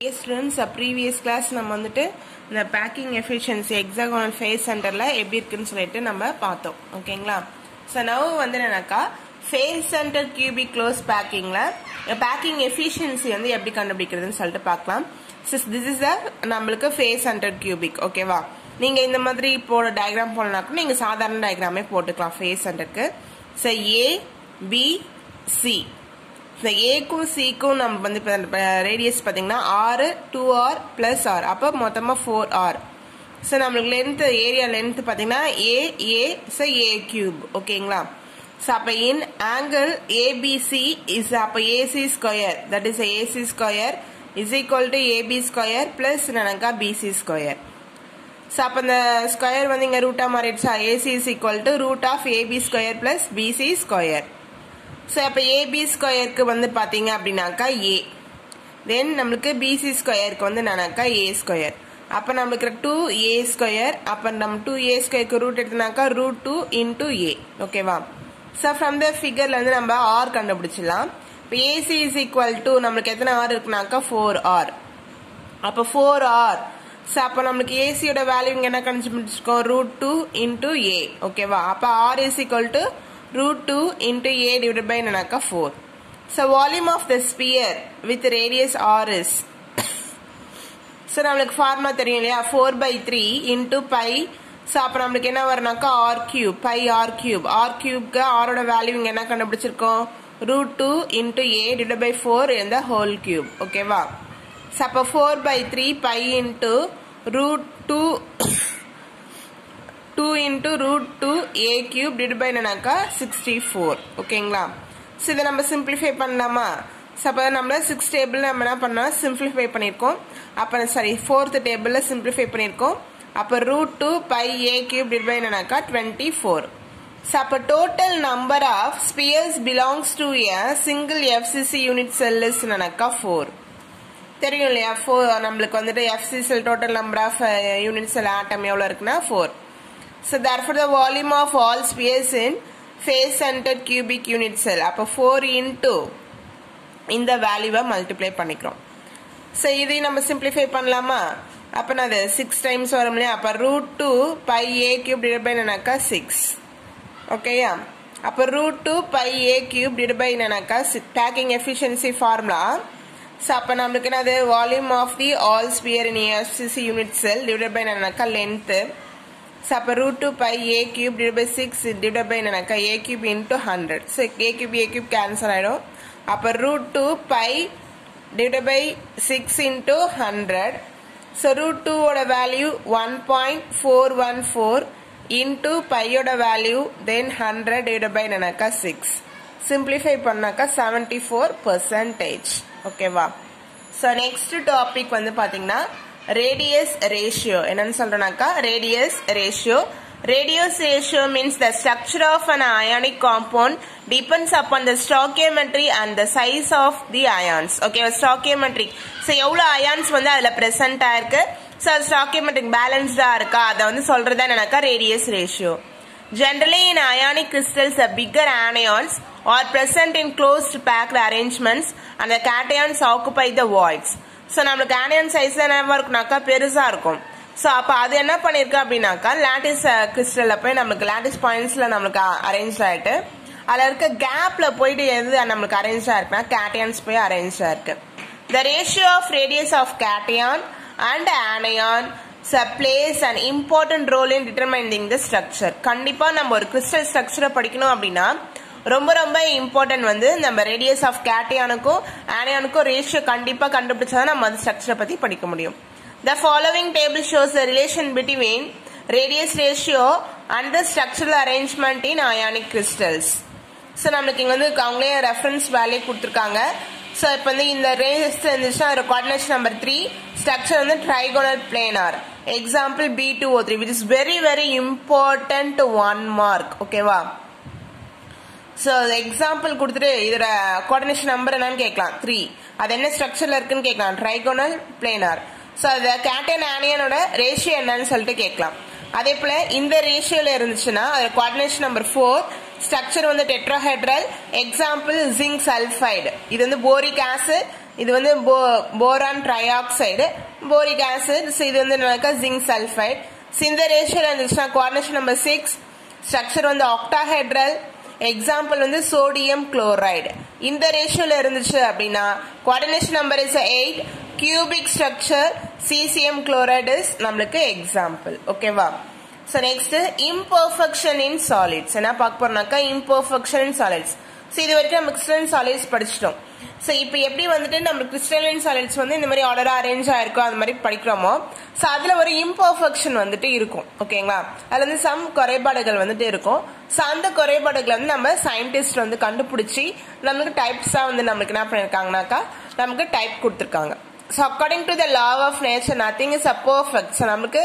Yes students, previous class நம்ம வந்துட்டு இந்த packing efficiency hexagonal phase centerல எப்படி இருக்குன்னு சொல்லிட்டு நம்ம பார்த்தோம். ஓகேங்களா? So now வந்து என்னன்னாக்கா phase center cubic close packingல packing efficiency வந்து எப்படி கண்டுபிடிக்கிறதுன்னு சொல்லிட்டு பார்க்கலாம். So this is the நம்மளுக்கு phase center cubic. ஓகேவா? நீங்க இந்த மாதிரி போட டயகிராம் போடணும்னா நீங்க சாதாரண டயகிராமே போட்டுக்கலாம் phase centerக்கு. So A B C The A க்கும் C க்கும் நம்ம வந்து ரேடியஸ் பாத்தீங்கன்னா R 2R plus R அப்ப மொத்தமா 4R. சோ நமக்கு லெந்த் ஏரியா லெந்த் பாத்தீங்கன்னா A so A cube. ஓகேங்களா? சோ அப்ப in angle ABC is அப்ப AC square, that is AC square is equal to AB square plus என்னன்னா BC square. So அப்ப இந்த ஸ்கொயர் வந்து இங்க ரூட்டா மாறிடுச்சா? AC is equal to root of AB square plus BC square. So அப்ப AB square க்கு வந்து பாத்தீங்க அப்படினாக்கா A. Then நமக்கு BC square க்கு வந்து என்னன்னாக்கா A square. அப்ப நமக்கு 2A square. அப்ப நம்ம 2A square க்கு ரூட் எடுத்தனாக்கா root 2 into A. ஓகேவா? So from the figure ல வந்து நம்ம R கண்டுபிடிச்சிடலாம். இப்ப AC is equal to நமக்கு எத்தனை R இருக்குனாக்கா 4R. அப்ப 4R. So அப்ப நமக்கு AC யோட வேல்யூ இங்க என்ன கண்டுபிடிச்சிருக்கோம்? root 2 into A. ஓகேவா? அப்ப R is equal to root 2 into A divided by 4. So volume of the sphere with radius R is so நமக்கு ஃபார்முலா தெரியும் இல்லையா? 4 by 3 into pi. So அப்ப நமக்கு என்ன வரும்னாக்கா R cube, pi R cube. R cube க்கு R ஓட value இங்க என்ன கண்டுபிடிச்சிருக்கோம்? root 2 into A divided by 4 in the whole cube. ஓகேவா? So அப்ப 4 by 3 pi into root 2 into root 2 A cube divided by என்னன்னாக்கா 64. ஓகேங்களா? சோ இத நம்ம சிம்பிளிஃபை பண்ணலாமா? சப்ப நம்ம 6 டேபிள் நம்ம என்ன பண்ணோம்? சிம்பிளிஃபை பண்ணிருக்கோம். அப்ப சாரி 4th டேபிள்ல சிம்பிளிஃபை பண்ணிருக்கோம். அப்ப root 2 pi A cube divided by என்னன்னாக்கா 24. சோ அப்ப total number of spheres belongs to a single FCC unit cell is என்னன்னாக்கா 4. தெரியும் இல்லையா? 4 நமக்கு வந்துட்டு FCC cell total number of unit cell atom எவ்வளவு இருக்குன்னா 4. So therefore the volume of all spheres in face centered cubic unit cell அப்ப 4 into இந்த வேல்யூவை மல்டிப்ளை பண்ணிக்கிறோம். So இதை நம்ம சிம்பிளிஃபை பண்ணலாமா? அப்ப அது 6 டைம்ஸ் வரும் இல்லையா? அப்ப root 2 pi A cube divided by என்னன்னாக்கா 6. ஓகேயா? அப்ப root 2 pi A cube divided by என்னன்னாக்கா packing efficiency formula. So அப்ப நமக்கு என்னது? volume of the all sphere in FCC unit cell divided by என்னன்னாக்கா length. So அப்ப root 2 pi A cube divided by 6 divided by என்னன்னாக்கா A cube into 100. So A cube cancel ஆயிடும். அப்ப root 2 pi divided by 6 into 100. So root 2 ஓட value 1.414 into pi ஓட value then 100 divided by என்னன்னாக்கா 6. Simplify பண்ணாக்கா 74%. ஓகேவா? So next topic வந்து பாத்தீங்கன்னா radius ratio. என்னன்னு சொல்றேனாக்கா radius ratio. Radius ratio means the structure of an ionic compound depends upon the stoichiometry and the size of the ions. Okay, stoichiometry. So எவ்வளவு ions வந்து அதுல present ஆயிருக்கு, so stoichiometric balanced இருக்கா, அத வந்து சொல்றதா என்னன்னாக்கா radius ratio. Generally in ionic crystals the bigger anions are present in closed packed arrangements and the cations occupy the voids. So நமக்கு anion size என்னவா இருக்குனாக்கா பெருசா இருக்கும். So அப்ப அது என்ன பண்ணிருக்கு அப்படினாக்கா லாட்டிஸ் கிறிஸ்டல்ல போய் நமக்கு லாட்டிஸ் பாயிண்ட்ஸ்ல நமக்கு அரேஞ்ச் ஆயிட்டு அதுல இருக்க கேப்ல போயிட்டு எது நமக்கு அரேஞ்ச் ஆயிருக்குனா cations போய் அரேஞ்ச் ஆயிருக்கு. The ratio of radius of cation and anion plays an important role in determining the structure. கண்டிப்பா நம்ம ஒரு கிறிஸ்டல் ஸ்ட்ரக்சரை படிக்கணும் அப்படின்னா ரொம்ப ரொம்ப இம்பார்ட்டன்ட் வந்து நம்ம ரேடியஸ் ஆஃப் கேட்டியானுக்கும் ஆனியானுக்கும் ரேஷியோ கண்டிப்பா கண்டுபிடிச்சாதான் நம்ம அந்த ஸ்ட்ரக்சரை பத்தி படிக்க முடியும். The following table shows the relation between radius ratio and the structural arrangement in ionic crystals. So நமக்கு இங்க வந்து அவங்களே ரெஃபரன்ஸ் வேல்யூ கொடுத்திருக்காங்க. So இப்போ வந்து இந்த ரேஸ் இருந்துச்சுன்னா ஒரு கோஆர்டினேஷன் நம்பர் 3 ஸ்ட்ரக்சர் வந்து trigonal planar. Example B2O3 which is very very important 1 mark. ஓகேவா? So எக்ஸாம்பிள் கொடுத்துட்டு இதோட கோஆர்டினேஷன் நம்பர் என்னன்னு கேட்கலாம் 3. அது என்ன ஸ்ட்ரக்சர்ல இருக்குன்னு கேட்கலாம் trigonal planar. So the cation anion ratio என்னன்னு சொல்லிட்டு கேட்கலாம். அதே போல இந்த ரேஷியோல இருந்துச்சுன்னா அது கோஆர்டினேஷன் நம்பர் 4 ஸ்ட்ரக்சர் வந்து டெட்ராஹெட்ரல். Example zinc sulphide. இது வந்து போரிக் ஆசிட், இது வந்து போரான் ட்ரைஆக்சைடு, போரிக் ஆசிட். இது வந்து ஜிங்க் சல்ஃபைட். இந்த ரேஷியோல இருந்துச்சுன்னா கோஆர்டினேஷன் நம்பர் 6. ஸ்ட்ரக்சர் வந்து ஆக்டாஹெட்ரல். எக்ஸாம்பிள் வந்து சோடியம் குளோரைடு. இந்த ரேஷியோல இருந்துச்சு அப்படின்னா coordination number is 8. Cubic structure caesium chloride is நம்மளுக்கு எக்ஸாம்பிள். ஓகேவா? ஸோ நெக்ஸ்ட் இம்பர்ஃபெக்ஷன் இன் சாலிட்ஸ் என்ன பார்க்க போறோம்னாக்கா இம்பர்ஃபெக்ஷன் இன் சாலிட்ஸ். ஸோ இது வரைக்கும் நம்ம கிறிஸ்டலைன் சாலிட்ஸ் படிச்சிட்டோம். ஸோ இப்போ எப்படி வந்துட்டு நம்ம கிறிஸ்டலைன் சாலிட்ஸ் வந்து இந்த மாதிரி ஆர்டரா அரேஞ்ச் ஆயிருக்கோ அந்த மாதிரி படிக்கிறோமோ, ஸோ அதுல ஒரு இம்பர்ஃபெக்ஷன் வந்துட்டு இருக்கும். ஓகேங்களா? அதுல வந்து சம் குறைபாடுகள் வந்துட்டு இருக்கும். ஸோ அந்த குறைபாடுகளை வந்து நம்ம சயின்டிஸ்ட் வந்து கண்டுபிடிச்சி நமக்கு டைப்ஸா வந்து நம்மளுக்கு என்ன பண்ணிருக்காங்கனாக்கா நமக்கு டைப் கொடுத்துருக்காங்க. So according to the law of nature, nothing is a perfect. So நமக்கு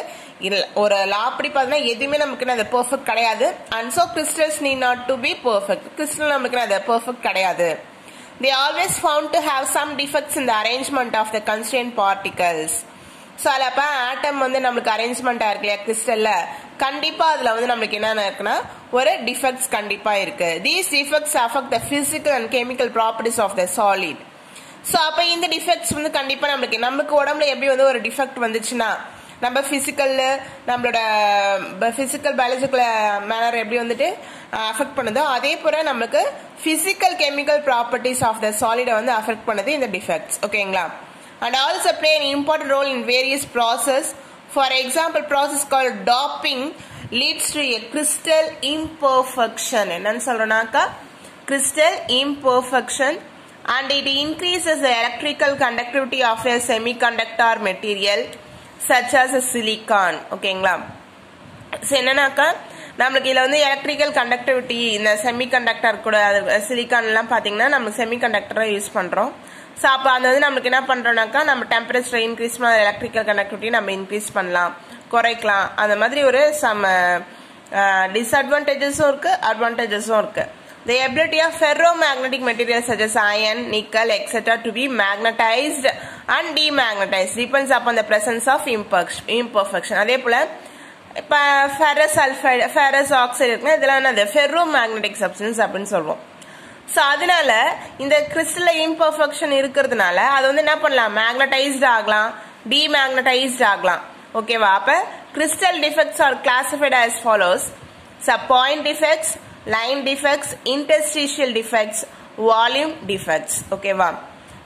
ஒரு லா அப்படி பார்த்தீங்கன்னா எதுவுமே நமக்கு அது பெர்ஃபெக்ட் கிடையாது. And so crystals need not to be perfect. Crystal நமக்கு அது பெர்ஃபெக்ட் கிடையாது. They always found to have some defects in the arrangement of the constrained particles. So அப்ப ஆட்டம் வந்து நமக்கு அரேஞ்ச்மெண்ட் இருக்கு இல்லையா கிறிஸ்டல்ல, கண்டிப்பா அதுல வந்து நமக்கு என்ன இருக்குன்னா ஒரு டிஃபெக்ட்ஸ் கண்டிப்பா இருக்கு. These defects affect the physical and chemical properties of the solid. So அப்போ இந்த டிஃபெக்ட்ஸ் வந்து கண்டிப்பாக நமக்கு உடம்புல எப்படி வந்து ஒரு டிஃபெக்ட் வந்துச்சுன்னா நம்ம நம்மளோட பிசிக்கல் பயாலஜிக்கல் மேனர் எப்படி வந்துட்டு அஃபெக்ட் பண்ணுதோ அதே போல நமக்கு physical chemical properties of the சாலிடை வந்து அஃபெக்ட் பண்ணுது இந்த டிஃபெக்ட்ஸ். ஓகேங்களா? And also play an important role in various process. For example, process called doping leads to a crystal imperfection. என்னன்னு சொல்றோம்னாக்கா crystal imperfection. And it increases the electrical conductivity of a semiconductor material such as a silicon. ஓகேங்களா? So என்னன்னாக்கா நம்மளுக்கு இதில் வந்து electrical conductivity இந்த semiconductor கூட சிலிக்கான்லாம் பார்த்தீங்கன்னா நம்ம செமிகண்டக்டரை யூஸ் பண்ணுறோம். ஸோ அப்போ அது வந்து நம்மளுக்கு என்ன பண்ணுறோம்னாக்கா நம்ம டெம்பரேச்சர் இன்க்ரீஸ் பண்ண எலக்ட்ரிக்கல் கண்டக்டிவிட்டி நம்ம இன்க்ரீஸ் பண்ணலாம், குறைக்கலாம். அந்த மாதிரி ஒரு சம் டிஸ்அட்வான்டேஜஸும் இருக்கு, அட்வான்டேஜஸும் இருக்கு. The ability of ferromagnetic materials such as iron, nickel, etc. to be magnetized and demagnetized depends upon the presence of imperfection. அதே போல இப்ப ferrous sulfide, ferrous oxide இருக்குன்னா இதெல்லாம் என்னது ferromagnetic substance அப்படின்னு சொல்லுவோம். ஸோ அதனால இந்த கிறிஸ்டல் இம்பர்ஃபெக்ஷன் இருக்கிறதுனால அது வந்து என்ன பண்ணலாம், மேக்னடைஸ்ட் ஆகலாம், டிமேக்னடைஸ்ட் ஆகலாம். ஓகேவா? அப்ப crystal defects R classified as follows. So point defects, line defects, interstitial defects, volume defects. Okay va?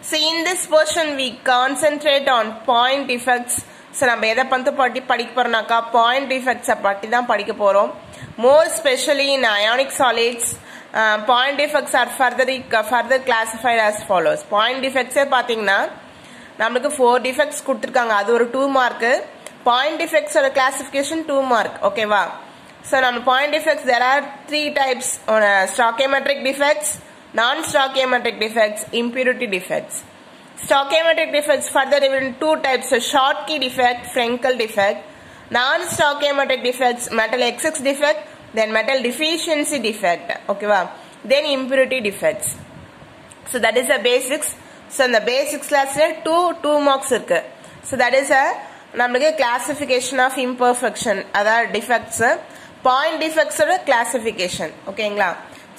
So in this portion we concentrate on point defects. So நம்ம எதை பத்தி படிக்க போறோம்னாக்கா point defects பத்தி தான் படிக்க போறோம். More especially in ionic solids, point defects are further classified as follows. Point defects பாத்தீங்கன்னா நமக்கு 4 defects கொடுத்திருக்காங்க, அது ஒரு 2 மார்க். Point defects ஓட classification 2 மார்க். ஓகேவா? So நம்ம point defects there are 3 types: stoichiometric defects, non-stoichiometric defects, impurity defects. Stoichiometric defects further divided into 2 types: so Schottky defect, Frenkel defect. Non-stoichiometric defects, metal excess defect, then metal deficiency defect. Okay va? Then impurity defects. So that is the basics. So in the basics class 2 marks இருக்கு. So that is a நம்மளுக்கு classification of imperfection, அதாவது defects, point defects ஓட classification. ஓகேங்களா?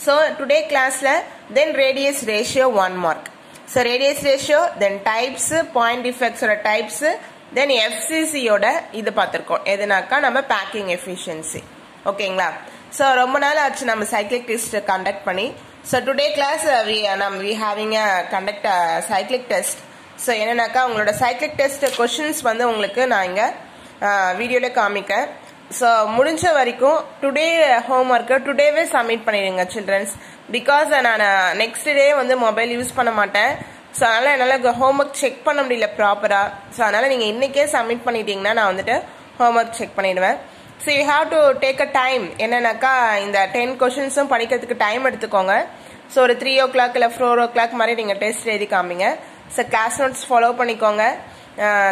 So today classல then radius ratio 1 mark. So radius ratio, then types, point defects ஓட types, then FCC ஓட இது பார்த்திருக்கோம். எதுனாக்கா நம்ம packing efficiency. ஓகேங்களா? So ரொம்ப நாள் ஆச்சு நம்ம cyclic test conduct பண்ணி. So today class we having a conduct a cyclic test. So என்னன்னாக்கா உங்களோட cyclic test questions வந்து உங்களுக்கு நான் இங்க வீடியோல காமிக்க. ஸோ முடிஞ்ச வரைக்கும் டுடே ஹோம்ஒர்க்கு டுடேவே சப்மிட் பண்ணிடுங்க சில்ட்ரன்ஸ். பிகாஸ் நான் நெக்ஸ்ட் டே வந்து மொபைல் யூஸ் பண்ண மாட்டேன். ஸோ அதனால் என்னால் ஹோம்ஒர்க் செக் பண்ண முடியல ப்ராப்பராக. ஸோ அதனால் நீங்கள் இன்றைக்கே சப்மிட் பண்ணிட்டீங்கன்னா நான் வந்துட்டு ஹோம்ஒர்க் செக் பண்ணிடுவேன். So you have to take a time. என்னன்னாக்கா இந்த 10 கொஷின்ஸும் படிக்கிறதுக்கு டைம் எடுத்துக்கோங்க. ஸோ ஒரு 3 o'clock இல்லை 4 o'clock மாதிரி நீங்கள் டெஸ்ட் எழுதி காமிங்க. ஸோ கிளாஸ் நோட்ஸ் ஃபாலோ பண்ணிக்கோங்க.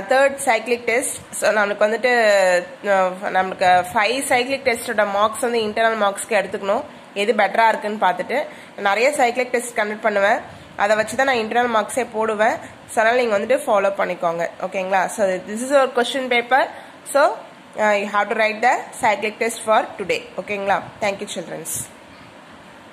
Third cyclic test. ஸோ நம்மளுக்கு வந்துட்டு நம்மளுக்கு 5 சைக்கிளிக் டெஸ்டோட மார்க்ஸ் வந்து இன்டர்னல் மார்க்ஸ்க்கு எடுத்துக்கணும். எது பெட்டராக இருக்குன்னு பார்த்துட்டு நிறைய சைக்கிளிக் டெஸ்ட் கண்டக்ட் பண்ணுவேன். அதை வச்சு தான் நான் இன்டர்னல் மார்க்ஸே போடுவேன். ஸோ அதனால் நீங்கள் வந்துட்டு ஃபாலோ பண்ணிக்கோங்க. ஓகேங்களா? ஸோ திஸ் இஸ் ஒரு question paper. So you have to write the cyclic test for today. ஓகேங்களா? Thank you children's.